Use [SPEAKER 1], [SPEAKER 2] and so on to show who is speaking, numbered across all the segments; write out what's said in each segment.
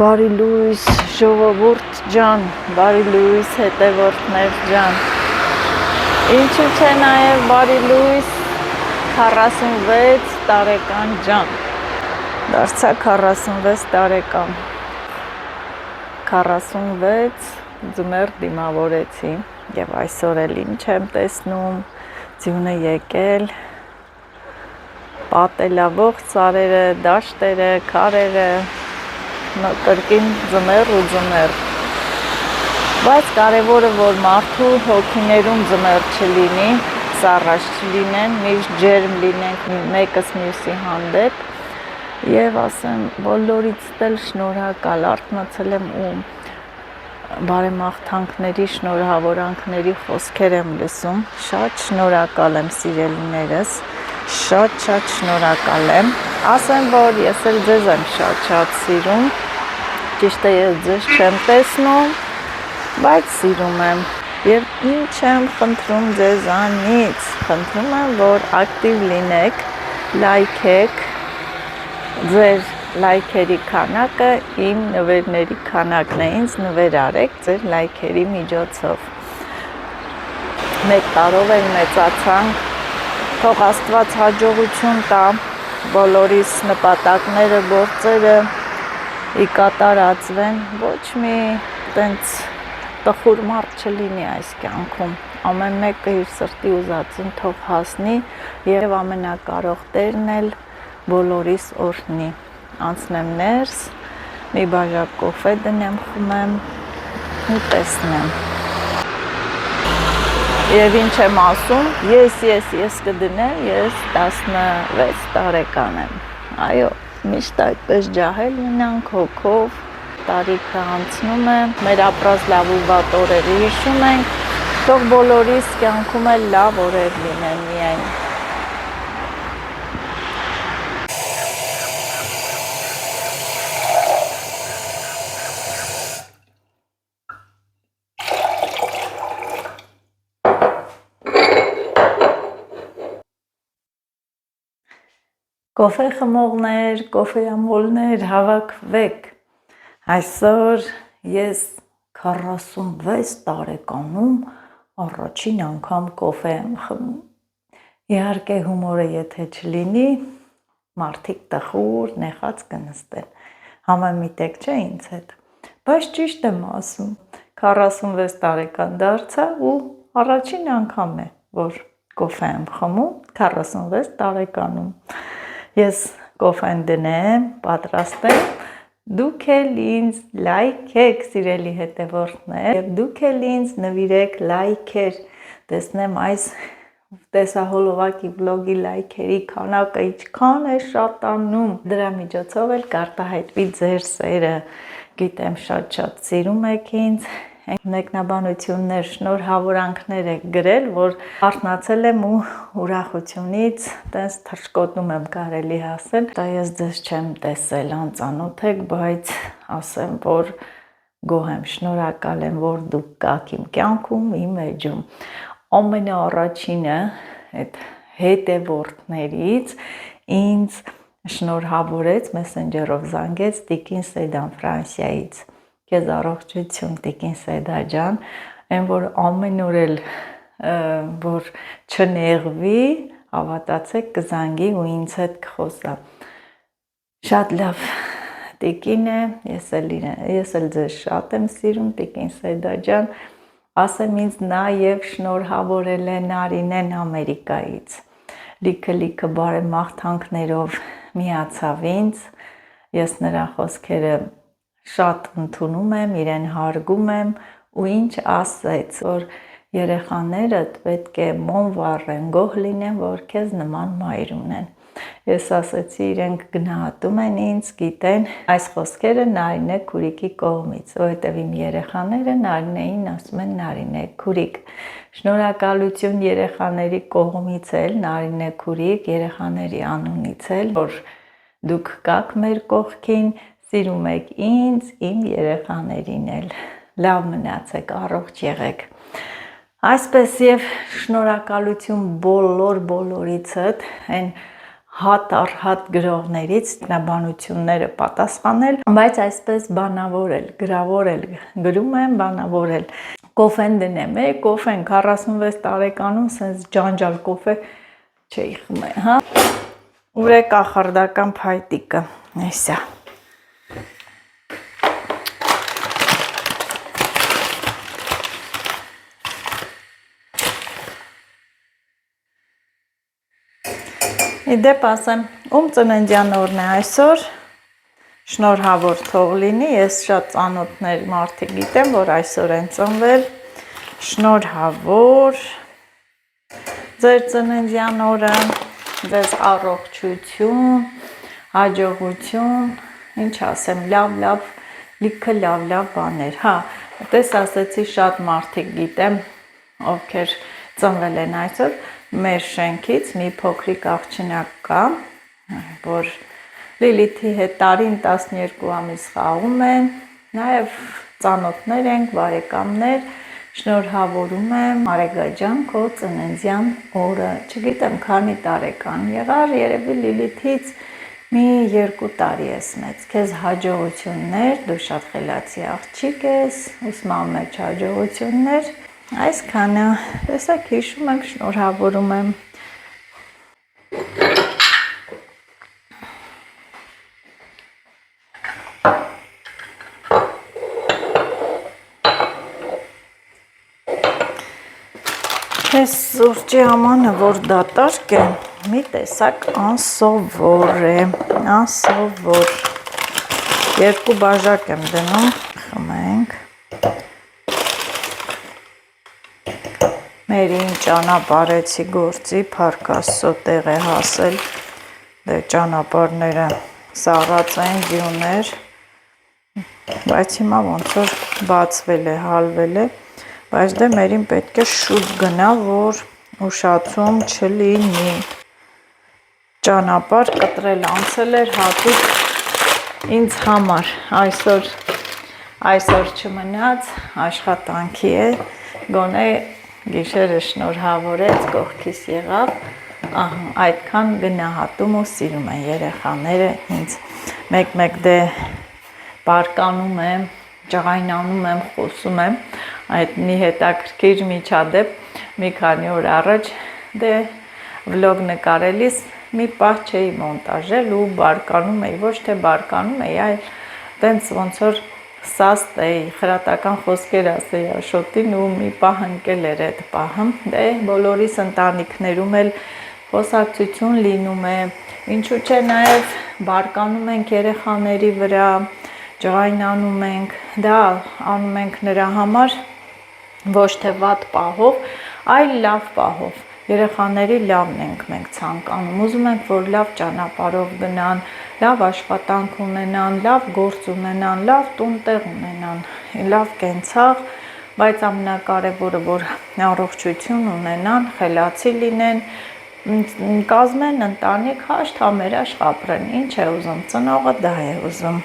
[SPEAKER 1] Բարի լույս ժողովուրդ ջան, բարի լույս հետևորդներ ջան, ինչու չէ նաև բարի լույս 46 տարեկան ջան, դարձա 46 տարեկան, 46 ձմեռ դիմավորեցի և այսօր էլ ինչ եմ տեսնում, ձյունը եկել, պատելավող ծառերը, դաշտերը, քարերը, կրկին ձմեռ ու ձմեռ, բայց կարևորը որ մարդու հոգիներում ձմեռ չլինի, սառած չլինեն, միշտ ջերմ լինենք մեկս մյուսի հանդեպ և ասեմ բոլորից էլ շնորհակալ արթնացել եմ ու բարեմաղթանքների, շնորհավորանքների խոսքեր եմ լսում, շատ շնորհակալ եմ սիրելիներս, շատ շնորհակալ եմ, ասեմ որ ես էլ ձեզ եմ շատ սիրում, ճիշտ է ես ձեզ չեմ տեսնում, բայց սիրում եմ և ինչ եմ խնդրում ձեզանից, խնդրում եմ որ ակտիվ լինեք, լայքեք, ձեր լայքերի քանակը իմ նվերների քանակն է, ինձ նվեր արեք ձեր լայքերի միջոցով, մեկ տարով էլ մեծացանք, թող Աստված հաջողություն տա, բոլորիս նպատակները, գործերը կատարածվեն, ոչ մի տենց տխուր մարդ չլինի այս կյանքում, ամեն մեկը իր սրտի ուզածին թող հասնի և ամենակարող Տերն էլ բոլորիս օրհնի, անցնեմ ներս, մի բաժակ կոֆե դնեմ, խմեմ ու տեսնեմ, և ինչ եմ ասում, ես կդնեմ, ես 16 տարեկան եմ, այո, միշտ այդպես ջահել մնանք հոգով, տարիքը անցնում է, մեր ապրած լավ ու վատ օրերը հիշում ենք, թող բոլորիս կյանքում էլ լավ օրեր լինեն միայն, Կոֆե խմողներ, կոֆեամոլներ, հավաքվեք, այսօր ես 46 տարեկանում առաջին անգամ կոֆե եմ խմում, իհարկե հումորը եթե չլինի, մարդիկ տխուր, նեխած կնստեն, համեմիտեք չէ ինձ հետ, բայց ճիշտ եմ ասում, 46 տարեկան դարձա ու առաջին անգամ է, որ կոֆե եմ խմում 46 տարեկանում, ես կոֆեն դնեմ, պատրաստեմ, դուք էլ ինձ լայքեք սիրելի հետևորդներ և դուք էլ ինձ նվիրեք լայքեր, տեսնեմ այս տեսահոլովակի վլոգի լայքերի քանակը ինչքան է շատանում, դրա միջոցով էլ կարտահայտվի ձեր սերը, գիտեմ շատ սիրում եք ինձ, մեկնաբանություններ, շնորհավորանքներ եք գրել, որ արթնացել եմ ու ուրախությունից տենց թռչկոտում եմ կարելի ասել, դա ես ձեզ չեմ տեսել, անծանոթ եք, բայց ասեմ, որ գոհ եմ, շնորհակալ եմ, որ դուք կաք իմ կյանքում, իմ էջում, ամենաառաջինը այդ հետևորդներից ինձ շնորհավորեց, մեսենջերով զանգեց Տիկին Սեդան Ֆրանսիայից, Քեզ առողջություն Տիկին Սեդա ջան, այն որ ամեն օր էլ որ չնեղվի, հավատացեք կզանգի ու ինձ հետ կխոսա, շատ լավ Տիկին է, ես էլ ձեզ շատ եմ սիրում Տիկին Սեդա ջան, ասեմ ինձ նաև շնորհավորել է Նարինեն Ամերիկայից, լիքը բարեմաղթանքներով միացավ ինձ, ես նրա խոսքերը շատ ընդունում եմ, իրեն հարգում եմ ու ինչ ասեց, որ երեխաներդ պետք է մոմ վառեն, գոհ լինեն, որ քեզ նման մայր ունեն, ես ասեցի իրենք գնահատում են ինձ, գիտեն, այս խոսքերը Նարինե քուրիկի կողմից, որովհետև իմ երեխաները Նարինեին ասում են Նարինե քուրիկ, շնորհակալություն երեխաների կողմից էլ, Նարինե քուրիկ, երեխաների անունից էլ, որ դուք կաք մեր կողքին, սիրում եք ինձ, իմ երեխաներին էլ, լավ մնացեք, առողջ եղեք, այսպես և շնորհակալություն բոլորիցդ, այն հատ առ հատ գրողներից բանությունները պատասխանել, բայց այսպես բանավորել, գրավորել, գրում եմ, բանավորել։ Կոֆեն դնեմ, կոֆեն 46 տարեկանում սենց ջանջալ կոֆե չէի խմել, հա։ Ուր է կախարդական փայտիկը, էսա։ Իդեպ ասեմ, ում ծննդյան օրն է այսօր, շնորհավոր թող լինի, ես շատ ծանոթներ մարդիկ գիտեմ, որ այսօր են ծնվել, շնորհավոր ձեր ծննդյան օրը, ձեզ առողջություն, հաջողություն, ինչ ասեմ, լավ, լիքը լավ բաներ, հա, տես ասեցի շատ մարդիկ գիտեմ, ովքեր ծնվել են այսօր, մեր շենքից մի փոքրիկ աղջնակ կա, որ Լիլիթի հետ տարին 12 ամիս խաղում են, նաև ծանոթներ ենք, բարեկամներ, շնորհավորում եմ Արեգա ջան, քո ծննդյան օրը, չգիտեմ քանի տարեկան եղար, երևի Լիլիթից մի 2 տարի ես մեծ, քեզ հաջողություններ, դու շատ խելացի աղջիկ ես, ուսման մեջ հաջողություններ, այսքանը, տեսակ հիշում եմ, շնորհավորում եմ։ Ես սուրճի ամանը, որ դատարկ է, մի տեսակ անսովոր է, անսովոր, 2 բաժակ եմ դնում, խմենք, մերին ճանապարհեցի գործի, Փառք Աստծո տեղ է հասել, դե ճանապարհները սառած են, ձյուներ, բայց հիմա ոնց որ բացվել է, հալվել է, բայց դե մերին պետք է շուտ գնա, որ ուշացում չլինի, ճանապարհ կտրել անցել էր հատուկ ինձ համար, այսօր չմնաց, աշխատանքի է, գոնե գիշերը շնորհավորեց, կողքիս եղավ, այդքան գնահատում ու սիրում են երեխաները ինձ, մեկ դե բարկանում եմ, ջղայնանում եմ, խոսում եմ, այդ մի հետաքրքիր միջադեպ, մի քանի օր առաջ, դե վլոգ նկարելիս մի պահ չէի մոնտաժել ու բարկանում էի, ոչ թե բարկանում էի, այլ տենց ոնց որ սաստ էի, խրատական խոսքեր ասեի Աշոտին ու մի պահ ընկել էր այդ պահը, դե բոլորիս ընտանիքներում էլ խոսակցություն լինում է, ինչու չէ նաև բարկանում ենք երեխաների վրա, ջղայնանում ենք, դա անում ենք նրա համար ոչ թե վատ պահով, այլ լավ պահով, երեխաների լավն ենք մենք ցանկանում, ուզում ենք, որ լավ ճանապարհով գնան, լավ աշխատանք ունենան, լավ գործ ունենան, լավ տուն-տեղ ունենան, լավ կենցաղ, բայց ամենակարևորը, որ առողջություն ունենան, խելացի լինեն, կազմեն ընտանիք, հաշտ համերաշխ ապրեն, ինչ է ուզում, ծնողը դա է ուզում,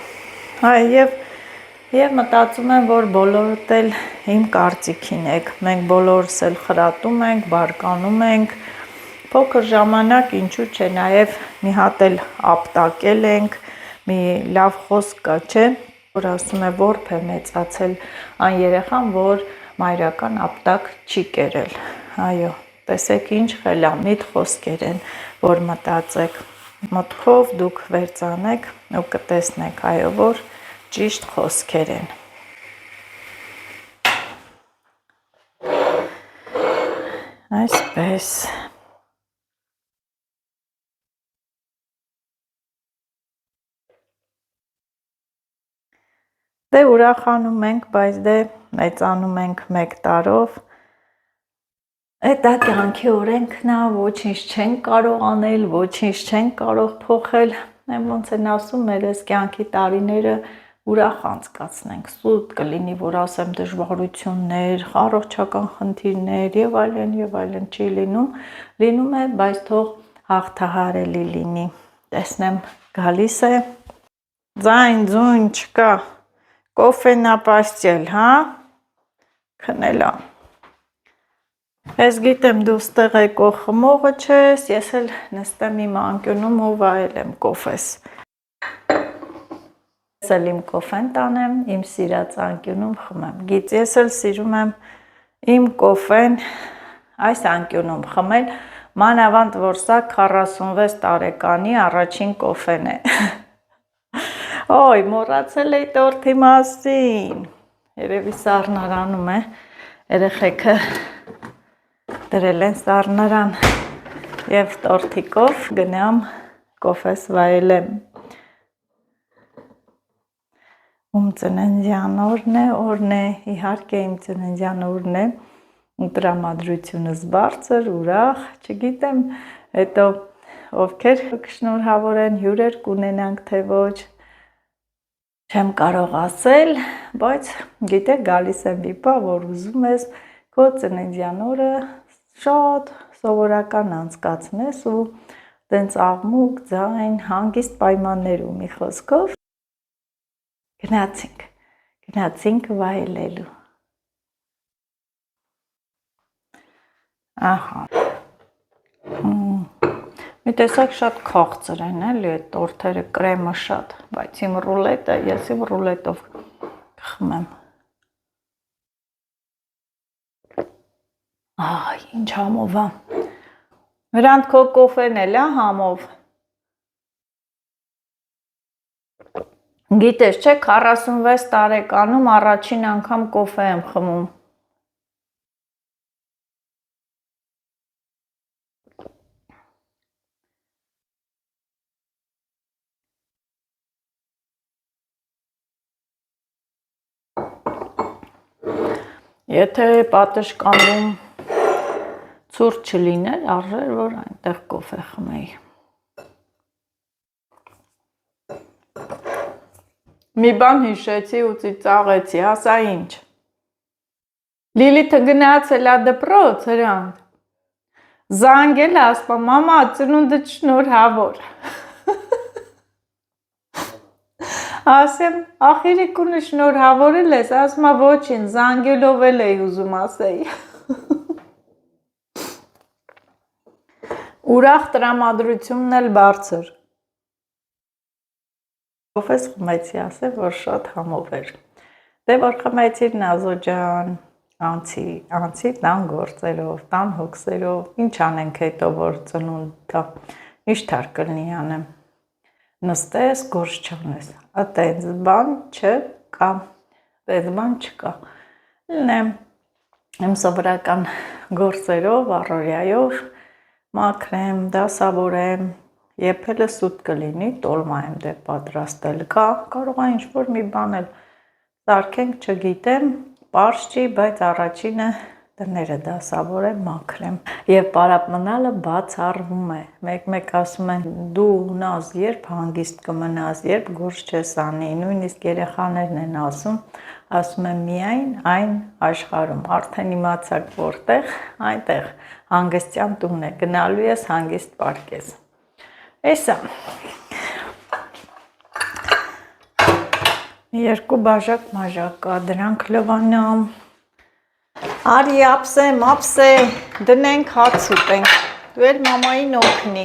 [SPEAKER 1] եւ մտածում եմ, որ բոլորդ էլ իմ կարծիքին եք, մենք բոլորս էլ խրատում ենք, բարկանում ենք, փոքր ժամանակ ինչու՞ չէ, նաև մի հատ էլ ապտակել ենք, մի լավ խոսք կա, չէ, որ ասում է որբ է մեծացել այն երեխան, որ մայրական ապտակ չի կերել, այո, տեսեք ինչ խելամիտ խոսքեր են, որ մտածեք, մտքով դուք վերցանեք ու կտեսնեք, այո, որ ճիշտ խոսքեր են։ Այսպես։ Դե ուրախանում ենք, բայց դե մեծանում ենք 1 տարով։ Դա կյանքի օրենքն է, ոչինչ չենք կարող անել, ոչինչ չենք կարող փոխել։ Ոնց են ասում, մեր այս կյանքի տարիները ուրախ անցկացնենք, սուտ կլինի, որ ասեմ դժվարություններ, առողջական խնդիրներ եւ այլն չի լինում է, բայց թող հաղթահարելի լինի։ Տեսնեմ գալիս է։ Ձայն չկա։ Կոֆենա պաստել, հա? Քնելա։ Ես գիտեմ դու ստեղ եկող խմողը չես, ես էլ նստեմ իմ անկյունում ու վայելեմ կոֆես։ Ես էլ իմ կոֆեն տանեմ, իմ սիրած անկյունում խմեմ։ Գիտես, ես էլ սիրում եմ իմ կոֆեն այս անկյունում խմել, մանավանդ որ սա 46 տարեկանի առաջին կոֆեն է։ Ոյ, մոռացել էի տորթի մասին։ Երևի սառնարանում է, երեխեքը դրել են սառնարան և տորթիկով գնամ կոֆես վայելեմ։ Ում ծննդյան օրն է, իհարկե իմ ծննդյան օրն է, տրամադրությունս բարձր, ուրախ, չգիտեմ, հետո ովքեր կշնորհավորեն, հյուրեր կունենանք, թե ոչ, չեմ կարող ասել, բայց գիտեք գալիս եմ վիպա, որ ուզում ես քո ծննդյան օրը շատ սովորական անցկացնես ու տենց աղմուկ, ձայն, հանգիստ պայմաններում մի խոսքով գնացինք վայելելու։ Ահա։ Մի տեսակ շատ քաղցր են էլի այդ տորթերը, կրեմը շատ, բայց իմ ռուլետը, ես իմ ռուլետով կխմեմ։ Այ, ինչ համով է։ Վրանդ քո կոֆեն էլ է համով։ Գիտես, չէ, 46 տարեկանում առաջին անգամ կոֆե եմ խմում։ Եթե պատշգամբում ցուրտ չլիներ, արժեր, որ այնտեղ կոֆե խմեի։ Մի բան հիշեցի ու ծիծաղեցի, ասա ինչ։ Լիլիթը գնացել է դպրոց, Հրանտ։ Զանգել է, ասում է, մամա, ծնունդդ շնորհավոր։ Ասեմ, ախիրիկունը շնորհավորել ես, ասում է, ոչինչ, զանգելով էլ էի ուզում ասեի։ Ուրախ տրամադրությունն էլ բարձր։ Կոֆես խմեցի, ասեմ, որ շատ համով էր։ Դե որ խմեցիր Նազո ջան, անցի տան գործերով, տան հոգսերով, ինչ անենք հետո որ ծնունդը, ինչ թար կլինի անեմ։ Նստես, գործ չանես, տենց բան չկա, լինեմ իմ սովորական գործերով, առօրյայով, մաքրեմ, դասավորեմ, եփելը սուտ կլինի, տոլմա եմ դե պատրաստել, կարող է ինչ-որ մի բան էլ սարքենք, չգիտեմ, պարզ չի, բայց առաջինը դները դասավորեմ, մաքրեմ և պարապ մնալը բացառվում է, մեկ ասում են դու նազ երբ հանգիստ կմնաս, երբ գործ չես անի, նույնիսկ երեխաներն են ասում եմ միայն այն աշխարհում, արդեն իմացաք որտեղ, այնտեղ հանգստյան տուն է, գնալու ես հանգիստ պարկես, էսա, երկու բաժակ մաժակ կա, դրանք լվանամ, արի ապսեմ, դնենք հաց ուտենք, դու էլ մամային օգնի։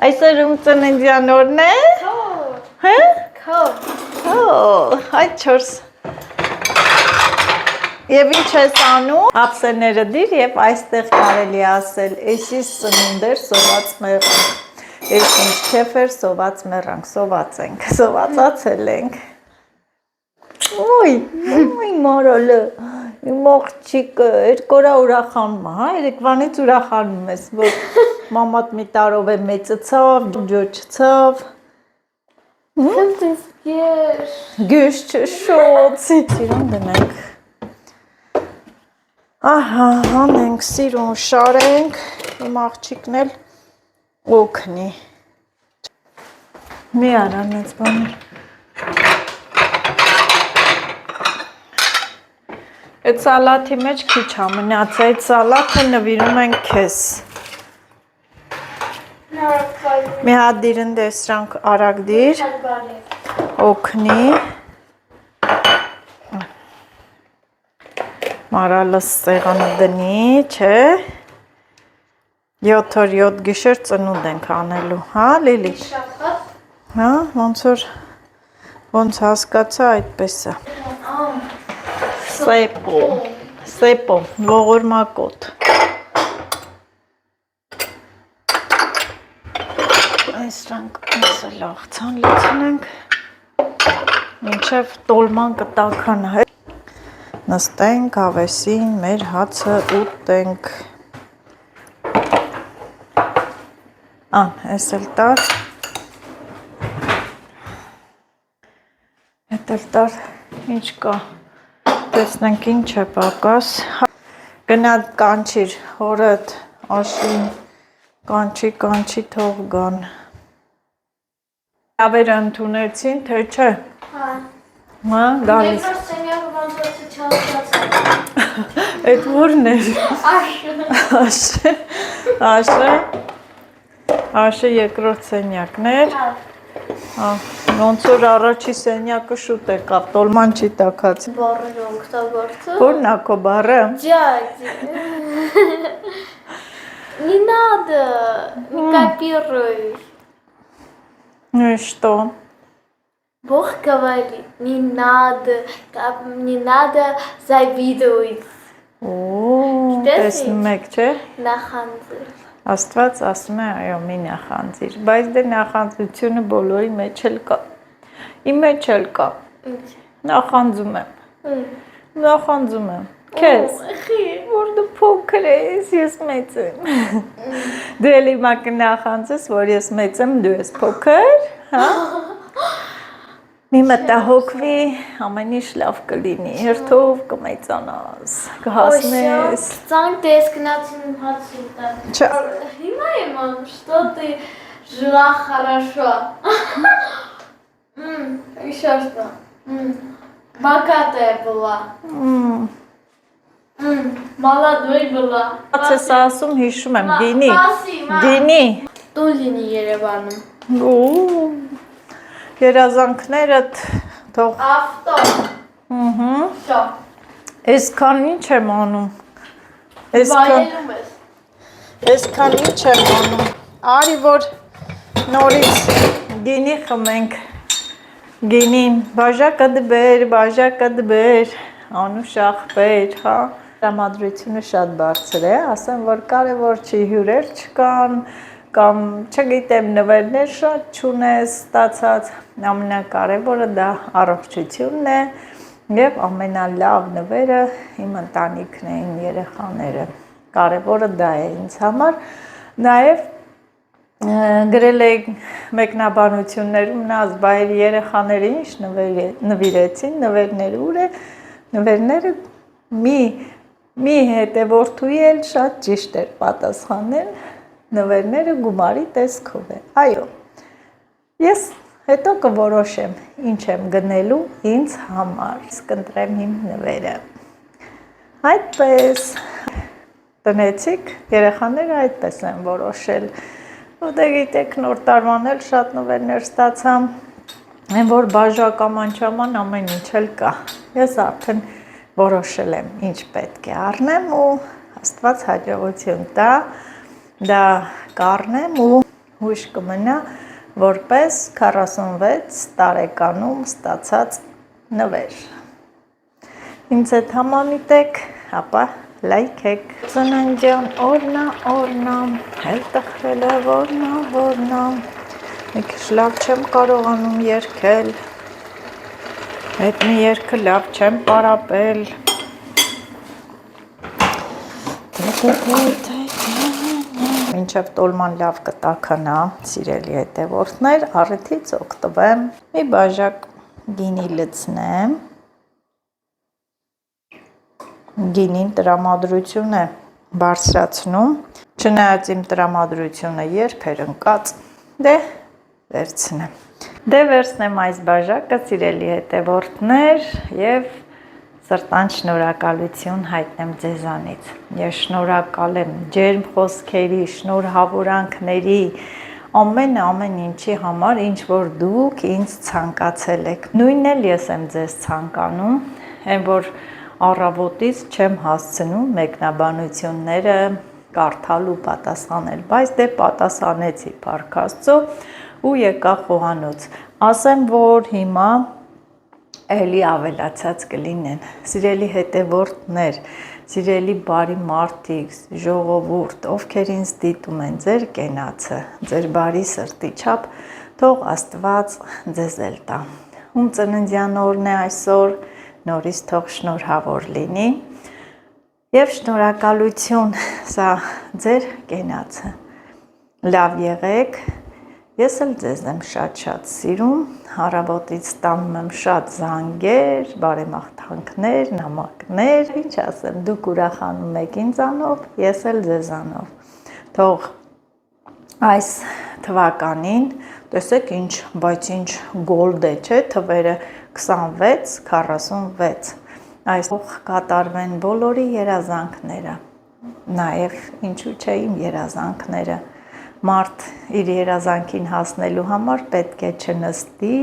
[SPEAKER 1] Այսօր ում ծննդյան օրն է։ Քո։ Այդ 4։ Եվ ինչ ես անում։ Ապսեները դիր և այստեղ կարելի ասել, էսիս ծնունդ էր սոված մեղանք, ես ինչ քեֆ էր սոված մեղանք, սոված ենք, սովածացել ենք։ Ոյ, մարալը, իմ աղջիկը, երկորա ուրախանում է, հա, երեկվանից ուրախանում ես, որ մամատ մի տարով է մեծացավ, ջոջցավ։ Գյուշ չշոցի։ Սիրուն դնենք։ Ահա, հանենք, սիրուն շարենք, իմ աղջիկն էլ օգնի։ Մի արան ես բաներ։ Այդ սալաթի մեջ քիչ ամնաց, այդ սալաթը նվիրում են քեզ։ Մի հատ դիրն դեսրանք արագ դիր, օգնի։ Մարալը սեղանը դնի, չէ։ 7 օր 7 գիշեր ծնունդ ենք անելու, հա, Լիլիթ։ Հա, ոնց հասկացա այդպես է։ Սեպո, ողորմակոտ։ Այսրանք այսը լաղցան լցնենք, մինչև տոլման կտաքանա, նստենք հավեսին, մեր հացը ուտենք։ Այս էլ տար, հետ էլ տար, ինչ կա, տեսնենք ինչ է պակաս, գնա կանչիր, հորդ, աշին, կանչի թող գան։ Ավերը ընդունեցին, թե չէ։ Հա, գալիս։ Այդ որն էր։ Աշը երկրորդ սենյակն էր։ Ոնց որ առաջի սենյակը շուտ եկավ, տոլման չի տաքած։
[SPEAKER 2] Բարերը օգտագործում։
[SPEAKER 1] Որն է քո բառը։
[SPEAKER 2] Дядя. Не надо, не копируй.
[SPEAKER 1] Ну и что?
[SPEAKER 2] Бог говорит, не надо завидовать.
[SPEAKER 1] Տեսնում եք, չէ։
[SPEAKER 2] Նախանձել։
[SPEAKER 1] Աստված ասում է, այո, մի նախանձիր, բայց դե նախանձությունը բոլորի մեջ էլ կա։ Իմ մեջ էլ կա։ Նախանձում եմ։ Քեզ, որ դու փոքր ես, ես մեծ եմ։ Դու էլ հիմա կնախանձես, որ ես մեծ եմ, դու ես փոքր, հա։ Մի մտահոգվի, ամեն ինչ լավ կլինի, հերթով կմեծանաս, կհասնես։
[SPEAKER 2] Цан տեսքնացին հացուտա։ Հիմա եմ անում, что ты жила хорошо. Еще что? Богатая была. Молодой была.
[SPEAKER 1] Ես ասում հիշում եմ, գինի։
[SPEAKER 2] Տուն լինի Երևանում։
[SPEAKER 1] Երազանքներդ թող։
[SPEAKER 2] Ավտո։ Շո։
[SPEAKER 1] Այսքան ինչ եմ անում։
[SPEAKER 2] Վայելում ես։
[SPEAKER 1] Այսքան ինչ եմ անում։ Արի որ նորից գինի խմենք։ Գինին, բաժակը դբեր, անուշ ախպեր, հա։ Տրամադրությունը շատ բարձր է, ասեմ, որ կարևոր չի հյուրեր չկան, կամ չգիտեմ նվերներ շատ չունես ստացած, ամենակարևորը դա առողջությունն է և ամենալավ նվերը իմ ընտանիքն էին երեխաները, կարևորը դա է ինձ համար, նաև գրել էի մեկնաբանություններում նազբայր երեխաները ինչ նվիրեցին, նվերները ուր է, նվերները մի հետևորդուի էլ շատ ճիշտ էր պատասխանել, նվերները գումարի տեսքով է, այո, ես հետո կորոշեմ ինչ եմ գնելու ինձ համար, կընտրեմ իմ նվերը, այդպես, տնեցիք, երեխաները այդպես են որոշել, ու դե գիտեք նոր տարման էլ շատ նվերներ ստացամ, են որ բաժակամանչաման ամեն ինչ էլ կա, ես արդեն որոշել եմ ինչ պետք է առնեմ ու Աստված հաջողություն տա, դա կառնեմ ու հույժ կմնա որպես 46 տարեկանում ստացած նվեր։ Ինձ հետ համամիտեք, ապա լայքեք։ Ծննդյան օրնա, հել տխրել է որնա, մի քիչ լավ չեմ կարողանում երգել, այդ մի երգը լավ չեմ պարապել։ Մինչև տոլման լավ կտաքանա, սիրելի հետևորդներ, առիթից օգտվեմ, մի բաժակ գինի լցնեմ, գինին տրամադրություն է բարձրացնում, չնայած իմ տրամադրությունը երբ էր ընկած, դե վերցնեմ այս բաժակը, սիրելի հետևորդներ, և սրտան շնորհակալություն հայտնեմ ձեզանից։ Ես շնորհակալ եմ ջերմ խոսքերի, շնորհավորանքների, ամեն ինչի համար, ինչ որ դուք ինձ ցանկացել եք։ Նույնն էլ ես եմ ձեզ ցանկանում, այն որ առավոտից չեմ հասցնում մեկնաբանությունները կարդալ ու պատասխանել, բայց դե պատասխանեցի Փառք Աստծո ու եկա խոհանոց։ Ասեմ, որ հիմա էլի ավելացած կլինեն։ Սիրելի հետևորդներ, սիրելի բարի մարդիկ, ժողովուրդ, ովքեր ինձ դիտում են, ձեր կենացը, ձեր բարի սրտի չափ, թող Աստված ձեզ էլ տա։ Ում ծննդյան օրն է այսօր, նորից թող շնորհավոր լինի եւ շնորհակալություն, սա ձեր կենացը։ Լավ եղեք, ես էլ ձեզ եմ շատ սիրում, առավոտից ստանում եմ շատ զանգեր, բարեմաղթանքներ, նամակներ, ինչ ասեմ, դուք ուրախանում եք ինձանով, ես էլ ձեզանով։ Թող այս թվականին, տեսեք ինչ, բայց ինչ գոլդ է, չէ, թվերը 26, 46, այսօր կատարվեն բոլորի երազանքները, նաև ինչու չէ իմ երազանքները, մարդ իր երազանքին հասնելու համար պետք է չնստի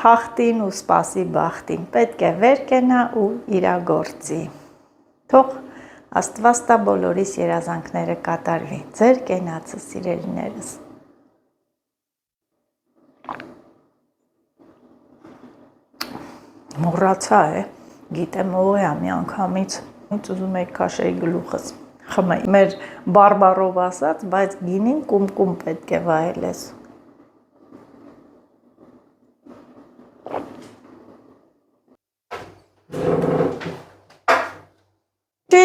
[SPEAKER 1] թախտին ու սպասի բախտին, պետք է վեր կենա ու իրագործի, թող Աստված տա բոլորիս երազանքները կատարվի, ձեր կենացը սիրելիներս։ Մոռացա է, գիտեմ ով է մի անգամից ուզում եք քաշեի գլուխս, խմեի, մեր բարբարով ասած, բայց գինին կում պետք է վայելես։ Չի։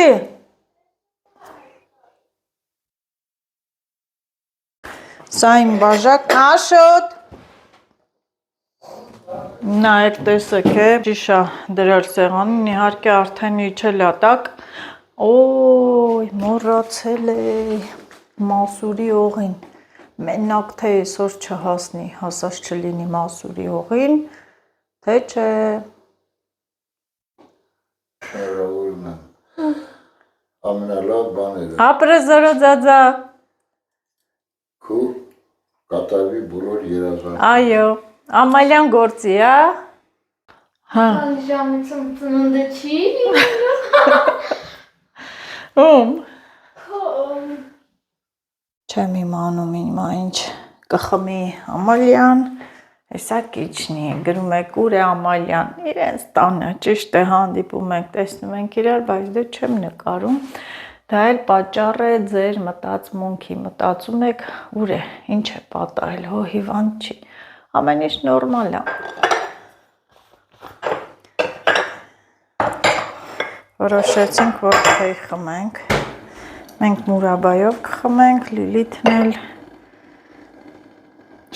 [SPEAKER 1] Սա իմ բաժակն Աշոտ։ Նայեք տեսեք է, ճիշա դրել սեղանին, իհարկե արդեն իջել ա տակ, օй, մոռացել է մասուրի օղին, մենակ թե այսօր չհասնի, հասած չլինի մասուրի օղին, թե չէ։
[SPEAKER 3] Շնորհավորում եմ, ամենալավ բաները։
[SPEAKER 1] Ապրե զորոձածա։
[SPEAKER 3] Քու կատարվի բոլոր երազանքները։
[SPEAKER 1] Այո, Ամալյան գործի, հա։
[SPEAKER 2] Ժամից ծնունդը չի։
[SPEAKER 1] Ում։ Չեմ իմանում հիմա ինչ կխմի Ամալյան, հեսա կիչնի, գրում եք ուր է Ամալյան, իրենց տանը, ճիշտ է հանդիպում ենք, տեսնում ենք իրար, բայց դե չեմ նկարում, դա էլ պատճառ է ձեր մտածմունքի, մտածում եք ուր է, ինչ է պատահել, հո հիվանդ չի, ամեն ինչ նորմալ է։ Որոշեցինք, որ թեյ խմենք, մենք մուրաբայով կխմենք, Լիլիթն էլ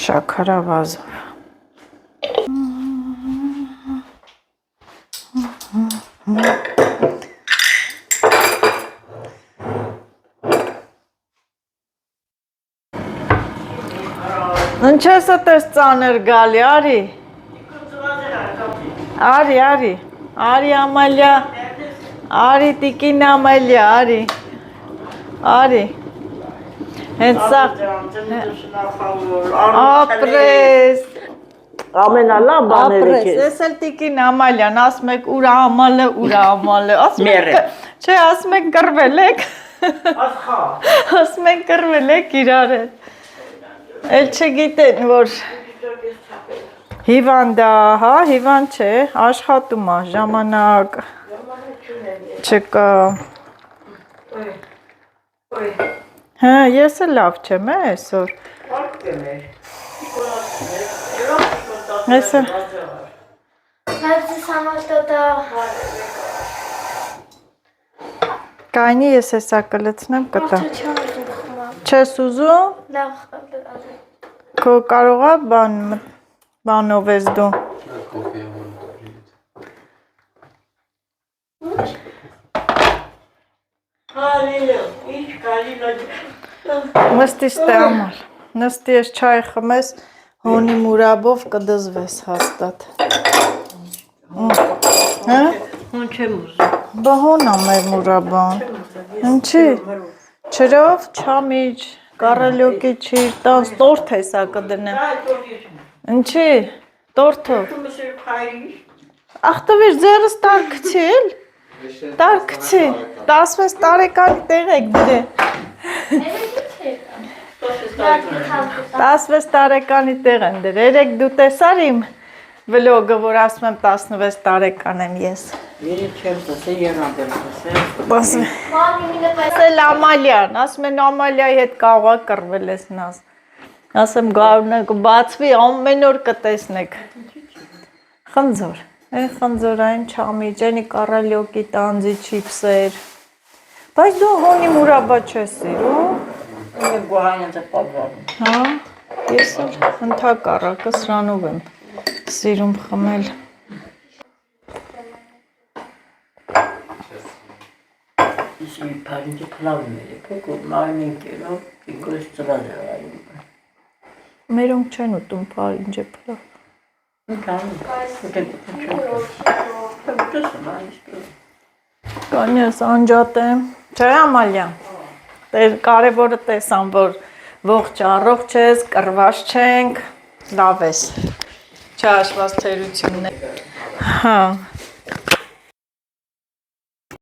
[SPEAKER 1] շաքարավազով։ Ինչ ես այդպես ծանր գալի, արի, Ամալյա, արի տիկին Ամալյա, արի, հենց սա, ապրես,
[SPEAKER 4] ամենալավ բաները
[SPEAKER 1] ապրես, ես էլ տիկին Ամալյան, ասում եք ուրա ամալը, ասում եք կրվել եք, ասում եք կրվել եք իրար հետ, էլ չգիտեն, որ հիվանդ է, հա, հիվանդ չէ, աշխատում է, ժամանակ չկա, հա, ես էլ լավ չեմ այսօր, կայնի ես հեսա կլցնեմ կտա, չես ուզում, քո կարողա բանով ես դու, նստի ստե ամալ, նստի ես չայ խմես, հոնի մուրաբով կդզվես հաստատ,
[SPEAKER 4] հոն չեմ ուզում,
[SPEAKER 1] բա հոն ամեր մուրաբան, ինչի, չրով, չամիջ, կարելյոկի չիր, տանց տորդ հեսա կդնեմ, ինչի, տորդով, Ախտավեր ձեռս տարկցել։ Տարկցի։ 16 տարեկանի տեղ եք դրել։ 16 տարեկանի տեղ են դրել։ Երեք դու տեսար իմ վլոգը, որ ասում եմ 16 տարեկան եմ ես։
[SPEAKER 4] Երեք չեմ տեսել, երանդել տեսել։
[SPEAKER 1] Ասել Ամալյան, ասում են Ամալիայի հետ կաղա կռվել ես նազ։ Ասեմ գարունը կբացվի, ամեն օր կտեսնեք։ Խնձոր, խնձորային չամիջ, ենի կարալյոկի տանձի չիպսեր։ Բայց դու հոնի մուրաբա չես սիրում։
[SPEAKER 4] Գոհանյանը պարվարում։
[SPEAKER 1] Հա, ես ընդհակառակը սրանով եմ սիրում խմել։
[SPEAKER 4] Իսկ պարինջի պլավն է, փոքր մարմին կերով, ինքս ծրալ է այում։
[SPEAKER 1] Մերոնք չեն ուտում պարինջը պլավ։ Կանես անջատեմ, չէ Ամալյան, կարևորը տեսամ, որ ողջ առողջ ես, կռված չենք, լավ ես, չհաշված թերությունն է, հա,